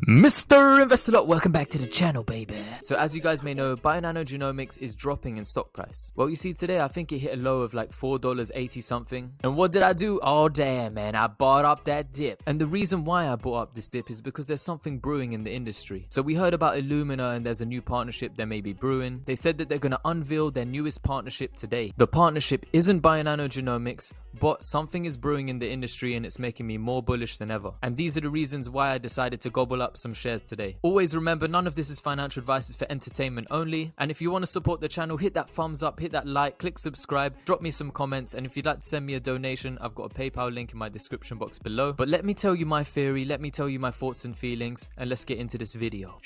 Mr. Investor Lot, welcome back to the channel, baby. So as you guys may know, Genomics is dropping in stock price. Well, you see today, I think it hit a low of like $4.80 something. And what did I do? Oh damn, man, I bought up that dip. And the reason why I bought up this dip is because there's something brewing in the industry. So we heard about ILLUMINA and there's a new partnership that may be brewing. They said that they're going to unveil their newest partnership today. The partnership isn't Genomics, but something is brewing in the industry and it's making me more bullish than ever. And these are the reasons why I decided to gobble up some shares today. Always remember, none of this is financial advice, it's for entertainment only. And if you want to support the channel, hit that thumbs up, hit that like, click subscribe, drop me some comments, and if you'd like to send me a donation, I've got a PayPal link in my description box below. But let me tell you my theory, let me tell you my thoughts and feelings, and let's get into this video.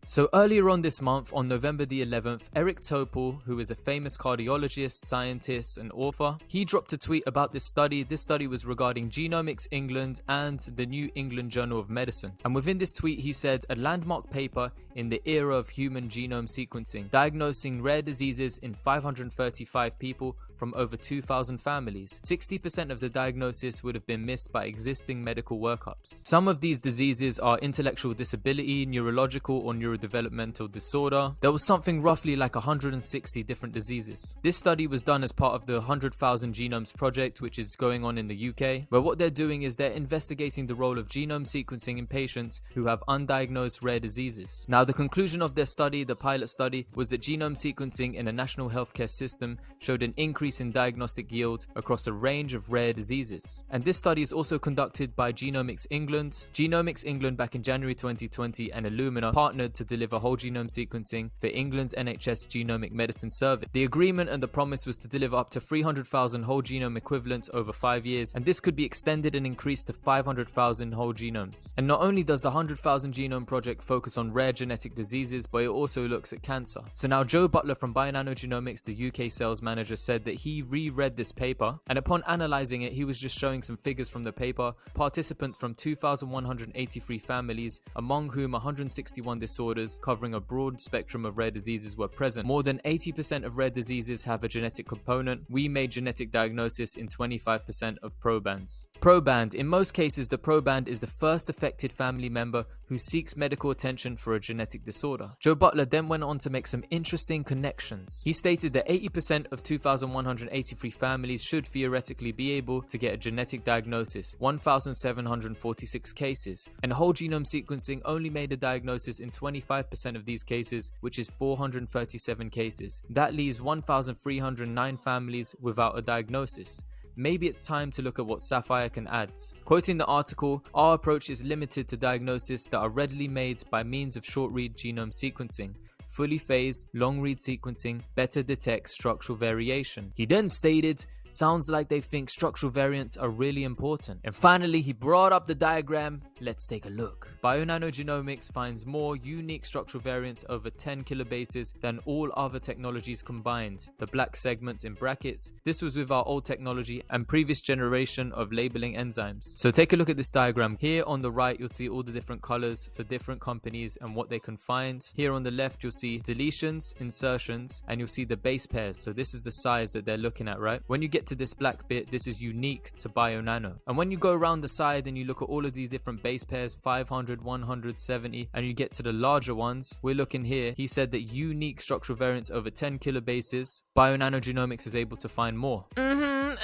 So earlier on this month, on November the 11th, Eric Topol, who is a famous cardiologist, scientist, and author, he dropped a tweet about this study. This study was regarding Genomics England and the New England Journal of Medicine. And within this tweet, he said, a landmark paper in the era of human genome sequencing, diagnosing rare diseases in 535 people from over 2,000 families. 60% of the diagnosis would have been missed by existing medical workups. Some of these diseases are intellectual disability, neurological or neurodevelopmental disorder. There was something roughly like 160 different diseases. This study was done as part of the 100,000 Genomes project, which is going on in the UK, where what they're doing is they're investigating the role of genome sequencing in patients who have undiagnosed rare diseases. Now, the conclusion of their study, the pilot study, was that genome sequencing in a national healthcare system showed an increase in diagnostic yield across a range of rare diseases. And this study is also conducted by Genomics England. Genomics England back in January 2020 and ILLUMINA partnered to deliver whole genome sequencing for England's NHS Genomic Medicine Service. The agreement and the promise was to deliver up to 300,000 whole genome equivalents over 5 years, and this could be extended and increased to 500,000 whole genomes. And not only does the 100,000 Genome Project focus on rare genetic diseases, but it also looks at cancer. So now Joe Butler from Genomics, the UK sales manager, said that he reread this paper, and upon analyzing it, he was just showing some figures from the paper. Participants from 2,183 families, among whom 161 disorders covering a broad spectrum of rare diseases were present. More than 80% of rare diseases have a genetic component. We made genetic diagnosis in 25% of probands. Proband. In most cases, the proband is the first affected family member who seeks medical attention for a genetic disorder. Joe Butler then went on to make some interesting connections. He stated that 80% of 2,183 families should theoretically be able to get a genetic diagnosis, 1,746 cases, and whole genome sequencing only made a diagnosis in 25% of these cases, which is 437 cases. That leaves 1,309 families without a diagnosis. Maybe it's time to look at what Sapphire can add. Quoting the article, our approach is limited to diagnoses that are readily made by means of short-read genome sequencing. Fully phased, long-read sequencing better detects structural variation. He then stated, sounds like they think structural variants are really important. And finally, he brought up the diagram. Let's take a look. Genomics finds more unique structural variants over 10 kilobases than all other technologies combined. The black segments in brackets. This was with our old technology and previous generation of labeling enzymes. So take a look at this diagram. Here on the right, you'll see all the different colors for different companies and what they can find. Here on the left, you'll see deletions, insertions, and you'll see the base pairs. So this is the size that they're looking at, right? When you get to this black bit, this is unique to BioNano. And when you go around the side and you look at all of these different base pairs, 500, 170, and you get to the larger ones, we're looking here. He said that unique structural variants over 10 kilobases, Genomics is able to find more.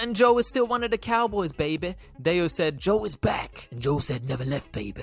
And Joe is still one of the cowboys, baby. Deo said, Joe is back. And Joe said, never left, baby.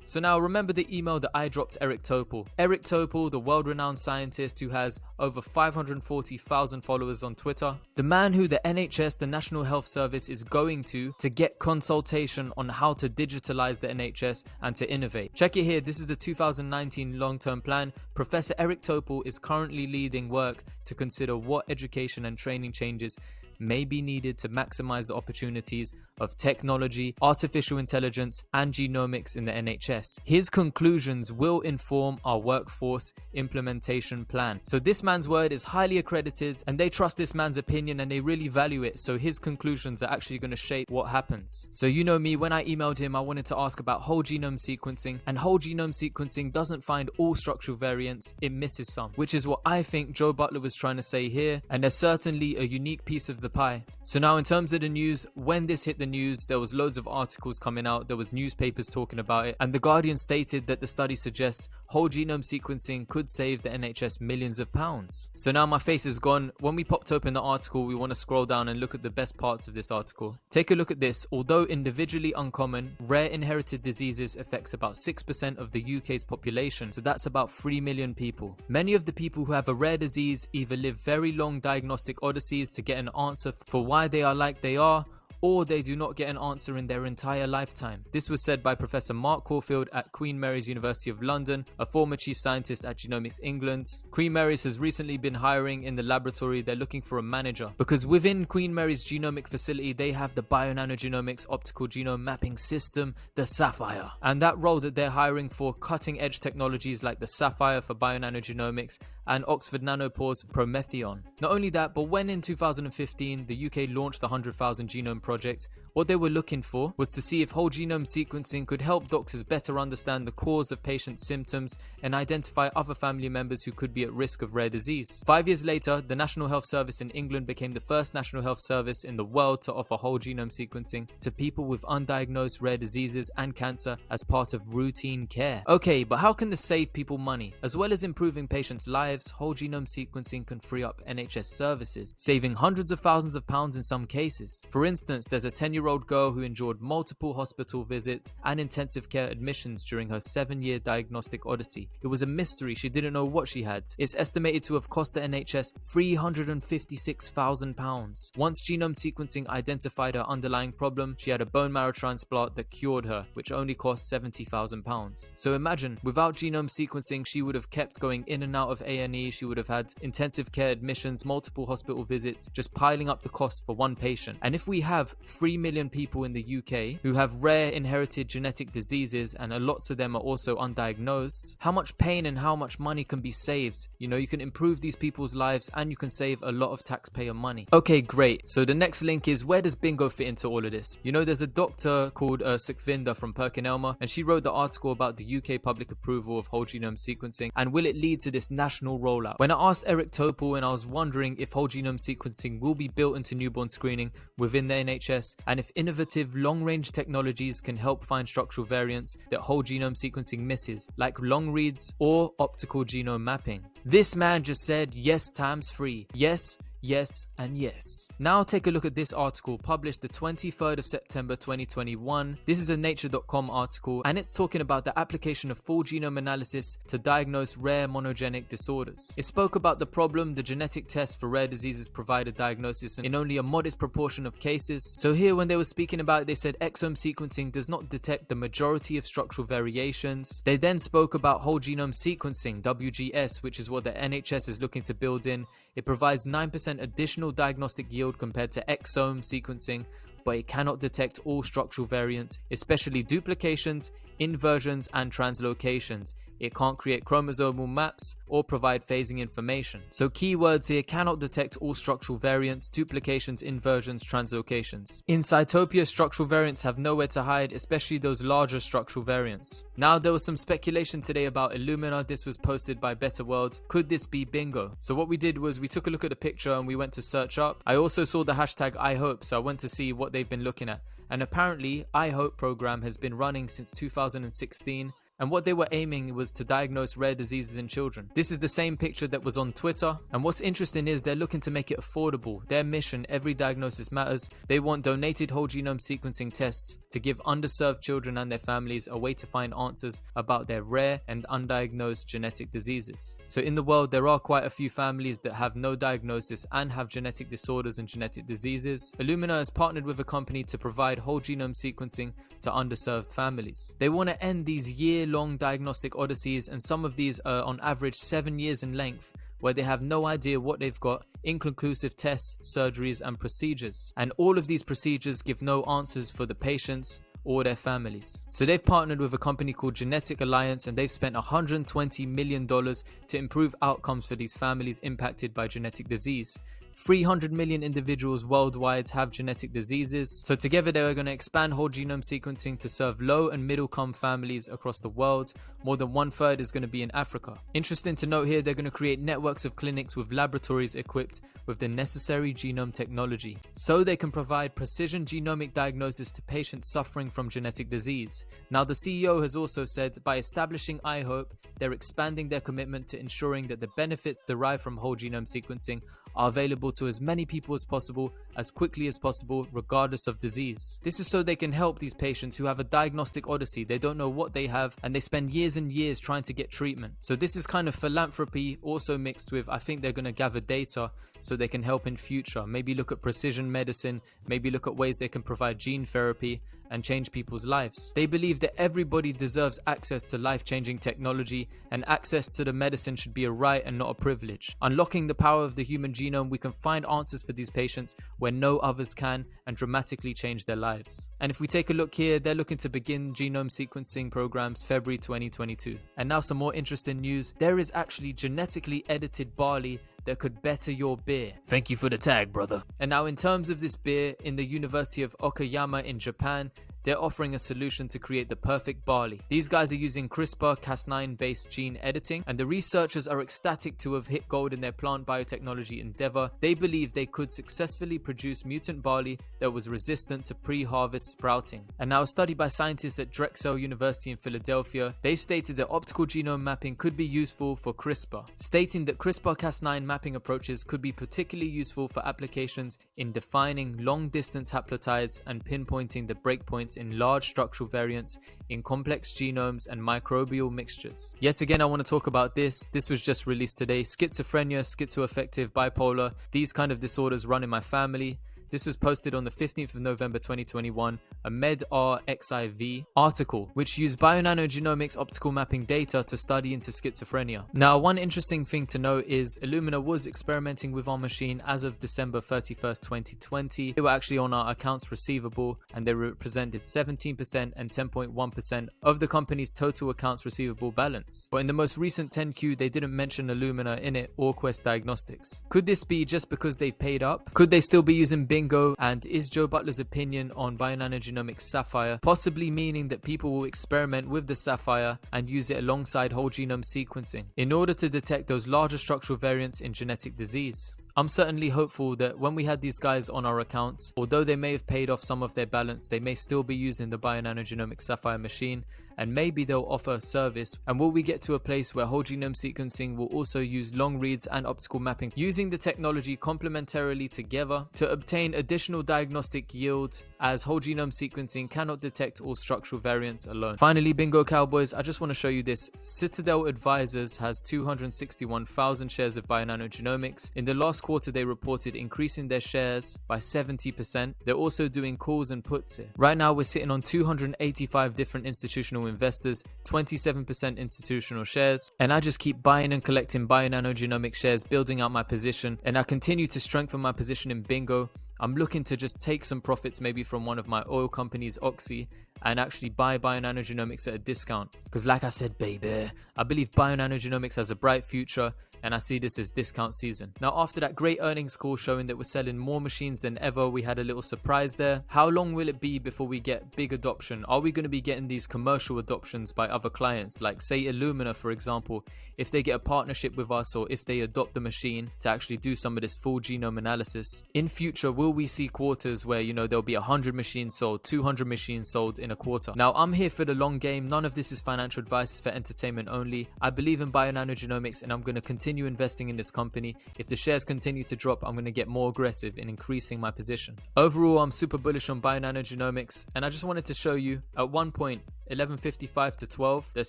So now remember the email that I dropped Eric Topol. Eric Topol, the world-renowned scientist who has over 540,000 followers on Twitter. The man who the NHS, the National Health Service, is going to get consultation on how to digitalize the NHS and to innovate. Check it here. This is the 2019 long-term plan. Professor Eric Topol is currently leading work to consider what education and training changes may be needed to maximize the opportunities of technology, artificial intelligence, and genomics in the NHS. His conclusions will inform our workforce implementation plan. So this man's word is highly accredited, and they trust this man's opinion and they really value it. So his conclusions are actually going to shape what happens. So you know me, when I emailed him, I wanted to ask about whole genome sequencing, and whole genome sequencing doesn't find all structural variants, it misses some, which is what I think Joe Butler was trying to say here. And there's certainly a unique piece of the pie. So now in terms of the news, when this hit the news, there was loads of articles coming out, there was newspapers talking about it, and The Guardian stated that the study suggests whole genome sequencing could save the NHS millions of pounds. So now my face is gone. When we popped open the article, we want to scroll down and look at the best parts of this article. Take a look at this. Although individually uncommon, rare inherited diseases affects about 6% of the UK's population, so that's about 3 million people. Many of the people who have a rare disease either live very long diagnostic odysseys to get an answer for why they are like they are, or they do not get an answer in their entire lifetime. This was said by Professor Mark Caulfield at Queen Mary's University of London, a former chief scientist at Genomics England. Queen Mary's has recently been hiring in the laboratory. They're looking for a manager because within Queen Mary's genomic facility, they have the Bio-nanogenomics optical genome mapping system, the Sapphire. And that role that they're hiring for, cutting edge technologies like the Sapphire for Bio-nanogenomics and Oxford Nanopore's Prometheon. Not only that, but when in 2015 the UK launched the 100,000 Genome Project, what they were looking for was to see if whole genome sequencing could help doctors better understand the cause of patients' symptoms and identify other family members who could be at risk of rare disease. 5 years later, the National Health Service in England became the first national health service in the world to offer whole genome sequencing to people with undiagnosed rare diseases and cancer as part of routine care. Okay, but how can this save people money? As well as improving patients' lives, whole genome sequencing can free up NHS services, saving hundreds of thousands of pounds in some cases. For instance, there's a 10-year-old girl who endured multiple hospital visits and intensive care admissions during her 7-year diagnostic odyssey. It was a mystery. She didn't know what she had. It's estimated to have cost the NHS £356,000. Once genome sequencing identified her underlying problem, she had a bone marrow transplant that cured her, which only cost £70,000. So imagine, without genome sequencing, she would have kept going in and out of A&E, she would have had intensive care admissions, multiple hospital visits, just piling up the cost for one patient. And if we have 3 million people in the UK who have rare inherited genetic diseases and lots of them are also undiagnosed, how much pain and how much money can be saved? You know, you can improve these people's lives and you can save a lot of taxpayer money. Okay, great. So the next link is, where does bingo fit into all of this? You know, there's a doctor called Sukhvinder from PerkinElmer, and she wrote the article about the UK public approval of whole genome sequencing and will it lead to this national rollout. When I asked Eric Topol and I was wondering if whole genome sequencing will be built into newborn screening within the NHS and if innovative long-range technologies can help find structural variants that whole genome sequencing misses, like long reads or optical genome mapping. This man just said yes times 3. Yes, yes, and yes. Now take a look at this article published the 23rd of September 2021. This is a nature.com article and it's talking about the application of full genome analysis to diagnose rare monogenic disorders. It spoke about the problem the genetic tests for rare diseases provide a diagnosis in only a modest proportion of cases. So here when they were speaking about it, they said exome sequencing does not detect the majority of structural variations. They then spoke about whole genome sequencing, WGS, which is what the NHS is looking to build in. It provides 9% additional diagnostic yield compared to exome sequencing, but it cannot detect all structural variants, especially duplications, inversions, and translocations. It can't create chromosomal maps or provide phasing information. So keywords here: cannot detect all structural variants, duplications, inversions, translocations. In Cytopia, structural variants have nowhere to hide, especially those larger structural variants. Now, there was some speculation today about Illumina. This was posted by Better World. Could this be bingo? So what we did was we took a look at the picture and we went to search up. I also saw the hashtag IHope, so I went to see what they've been looking at. And apparently, IHope program has been running since 2016. And what they were aiming was to diagnose rare diseases in children. This is the same picture that was on Twitter. And what's interesting is they're looking to make it affordable. Their mission, every diagnosis matters. They want donated whole genome sequencing tests to give underserved children and their families a way to find answers about their rare and undiagnosed genetic diseases. So in the world, there are quite a few families that have no diagnosis and have genetic disorders and genetic diseases. Illumina has partnered with a company to provide whole genome sequencing to underserved families. They want to end these year-long diagnostic odysseys, and some of these are on average 7 years in length, where they have no idea what they've got, inconclusive tests, surgeries, and procedures. And all of these procedures give no answers for the patients or their families. So they've partnered with a company called Genetic Alliance, and they've spent $120 million to improve outcomes for these families impacted by genetic disease. 300 million individuals worldwide have genetic diseases. So together they are going to expand whole genome sequencing to serve low and middle income families across the world. More than 1/3 is going to be in Africa. Interesting to note here, they're going to create networks of clinics with laboratories equipped with the necessary genome technology, so they can provide precision genomic diagnosis to patients suffering from genetic disease. Now, the CEO has also said by establishing iHope, they're expanding their commitment to ensuring that the benefits derived from whole genome sequencing are available to as many people as possible, as quickly as possible, regardless of disease. This is so they can help these patients who have a diagnostic odyssey. They don't know what they have and they spend years and years trying to get treatment. So this is kind of philanthropy also mixed with, I think they're going to gather data so they can help in future. Maybe look at precision medicine, maybe look at ways they can provide gene therapy and change people's lives. They believe that everybody deserves access to life-changing technology, and access to the medicine should be a right and not a privilege. Unlocking the power of the human genome, we can find answers for these patients where no others can and dramatically change their lives. And if we take a look here, they're looking to begin genome sequencing programs February 2022. And now some more interesting news. There is actually genetically edited barley that could better your beer. Thank you for the tag, brother. And now in terms of this beer, in the University of Okayama in Japan, they're offering a solution to create the perfect barley. These guys are using CRISPR-Cas9 based gene editing, and the researchers are ecstatic to have hit gold in their plant biotechnology endeavor. They believe they could successfully produce mutant barley that was resistant to pre-harvest sprouting. And now a study by scientists at Drexel University in Philadelphia, they stated that optical genome mapping could be useful for CRISPR, stating that CRISPR-Cas9 mapping approaches could be particularly useful for applications in defining long-distance haplotydes and pinpointing the breakpoints in large structural variants in complex genomes and microbial mixtures. Yet again, I want to talk about this. This was just released today. Schizophrenia, schizoaffective, bipolar, these kind of disorders run in my family. This was posted on the 15th of November 2021, a medRxiv article, which used bionanogenomics optical mapping data to study into schizophrenia. Now, one interesting thing to note is Illumina was experimenting with our machine as of December 31st, 2020. They were actually on our accounts receivable, and they represented 17% and 10.1% of the company's total accounts receivable balance. But in the most recent 10Q, they didn't mention Illumina in it or Quest Diagnostics. Could this be just because they've paid up? Could they still be using BNGO? And is Joe Butler's opinion on bionanogenomics Sapphire possibly meaning that people will experiment with the Sapphire and use it alongside whole genome sequencing in order to detect those larger structural variants in genetic disease? I'm certainly hopeful that when we had these guys on our accounts, although they may have paid off some of their balance, they may still be using the bionanogenomics Sapphire machine, and maybe they'll offer a service. And will we get to a place where whole genome sequencing will also use long reads and optical mapping, using the technology complementarily together to obtain additional diagnostic yield, as whole genome sequencing cannot detect all structural variants alone? Finally, bingo cowboys, I just want to show you this. Citadel Advisors has 261,000 shares of bionanogenomics. In the last quarter, they reported increasing their shares by 70%. They're also doing calls and puts here. Right now, we're sitting on 285 different institutional investors, 27% institutional shares, and I just keep buying and collecting bionanogenomic shares, building out my position, and I continue to strengthen my position in bingo. I'm looking to just take some profits maybe from one of my oil companies, Oxy, and actually buy bionanogenomics at a discount. Because like I said, baby, I believe bionanogenomics has a bright future, and I see this as discount season. Now, after that great earnings call showing that we're selling more machines than ever, we had a little surprise there. How long will it be before we get big adoption? Are we going to be getting these commercial adoptions by other clients, like say Illumina, for example, if they get a partnership with us, or if they adopt the machine to actually do some of this full genome analysis? In future, will we see quarters where, you know, there'll be 100 machines sold, 200 machines sold in a quarter? Now, I'm here for the long game. None of this is financial advice, it's for entertainment only. I believe in bionanogenomics, and I'm going to continue investing in this company. If the shares continue to drop, I'm going to get more aggressive in increasing my position. Overall, I'm super bullish on bionanogenomics, and I just wanted to show you at one point, 11.55 to 12, there's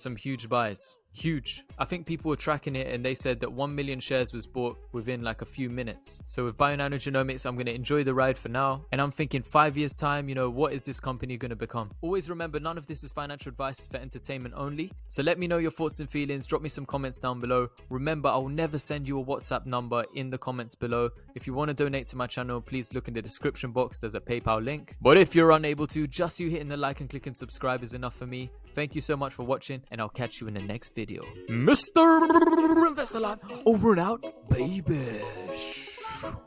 some huge buys. Huge. I think people were tracking it and they said that 1 million shares was bought within like a few minutes. So with bionanogenomics, I'm going to enjoy the ride for now. And I'm thinking 5 years time, you know, what is this company going to become? Always remember, none of this is financial advice, it's for entertainment only. So let me know your thoughts and feelings. Drop me some comments down below. Remember, I will never send you a WhatsApp number in the comments below. If you want to donate to my channel, please look in the description box. There's a PayPal link. But if you're unable to, just you hitting the like and clicking subscribe is enough for me. Thank you so much for watching, and I'll catch you in the next video. Mr. Investor Lot, over and out, baby.